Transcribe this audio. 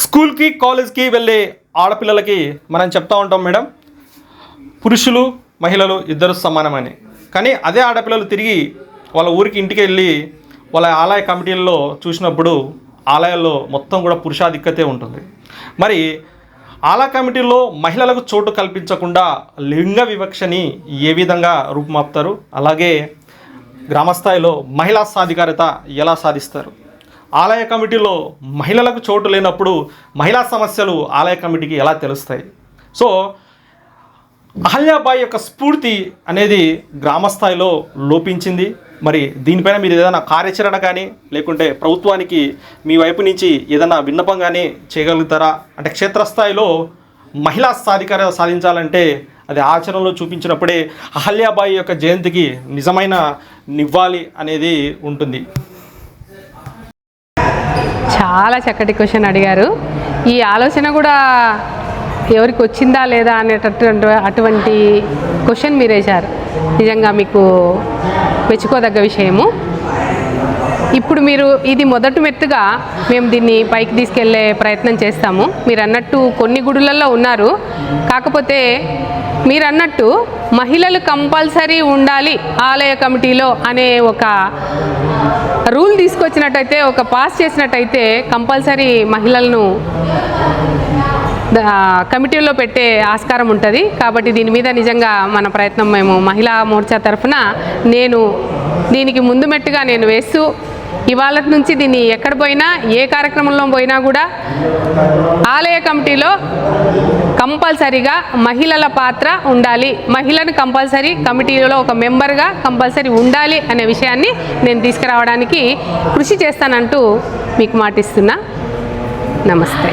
స్కూల్కి కాలేజ్కి వెళ్ళే ఆడపిల్లలకి మనం చెప్తా ఉంటాం మేడం, పురుషులు మహిళలు ఇద్దరు సమానమని. కానీ అదే ఆడపిల్లలు తిరిగి వాళ్ళ ఊరికి ఇంటికి వెళ్ళి వాళ్ళ ఆలయ కమిటీల్లో చూసినప్పుడు ఆలయాల్లో మొత్తం కూడా పురుషాధిక్యతే ఉంటుంది. మరి ఆలయ కమిటీల్లో మహిళలకు చోటు కల్పించకుండా లింగ వివక్షని ఏ విధంగా రూపుమాపుతారు, అలాగే గ్రామస్థాయిలో మహిళా సాధికారత ఎలా సాధిస్తారు? ఆలయ కమిటీలో మహిళలకు చోటు లేనప్పుడు మహిళా సమస్యలు ఆలయ కమిటీకి ఎలా తెలుస్తాయి? సో అహల్యాబాయి యొక్క స్ఫూర్తి అనేది గ్రామస్థాయిలో లోపించింది. మరి దీనిపైన మీరు ఏదైనా కార్యాచరణ కానీ లేకుంటే ప్రభుత్వానికి మీ వైపు నుంచి ఏదైనా విన్నపం కానీ చేయగలుగుతారా? అంటే క్షేత్రస్థాయిలో మహిళా సాధికారత సాధించాలంటే అది ఆచరణలో చూపించినప్పుడే అహల్యాబాయి యొక్క జయంతికి నిజమైన నివ్వాలి అనేది ఉంటుంది. చాలా చక్కటి క్వశ్చన్ అడిగారు. ఈ ఆలోచన కూడా ఎవరికి వచ్చిందా లేదా అటువంటి క్వశ్చన్ మీరు వేశారు. నిజంగా మీకు మెచ్చుకోదగ్గ విషయము. ఇప్పుడు మీరు ఇది మొదటి మెట్టుగా మేము దీన్ని పైకి తీసుకెళ్లే ప్రయత్నం చేస్తాము. మీరు అన్నట్టు కొన్ని గుడులలో ఉన్నారు, కాకపోతే మీరు అన్నట్టు మహిళలు కంపల్సరీ ఉండాలి ఆలయ కమిటీలో అనే ఒక రూల్ తీసుకొచ్చినట్టయితే, ఒక పాస్ చేసినట్టయితే కంపల్సరీ మహిళలను కమిటీలో పెట్టే ఆస్కారం ఉంటుంది. కాబట్టి దీని మీద నిజంగా మన ప్రయత్నం మేము మహిళా మోర్చా తరఫున నేను దీనికి ముందు మెట్టుగా నేను వేస్తూ ఇవాళ నుంచి దీన్ని ఎక్కడ పోయినా ఏ కార్యక్రమంలో పోయినా కూడా ఆలయ కమిటీలో కంపల్సరీగా మహిళల పాత్ర ఉండాలి, మహిళను కంపల్సరీ కమిటీలో ఒక మెంబర్గా కంపల్సరీ ఉండాలి అనే విషయాన్ని నేను తీసుకురావడానికి కృషి చేస్తానంటూ మీకు మాటిస్తున్నా. నమస్తే.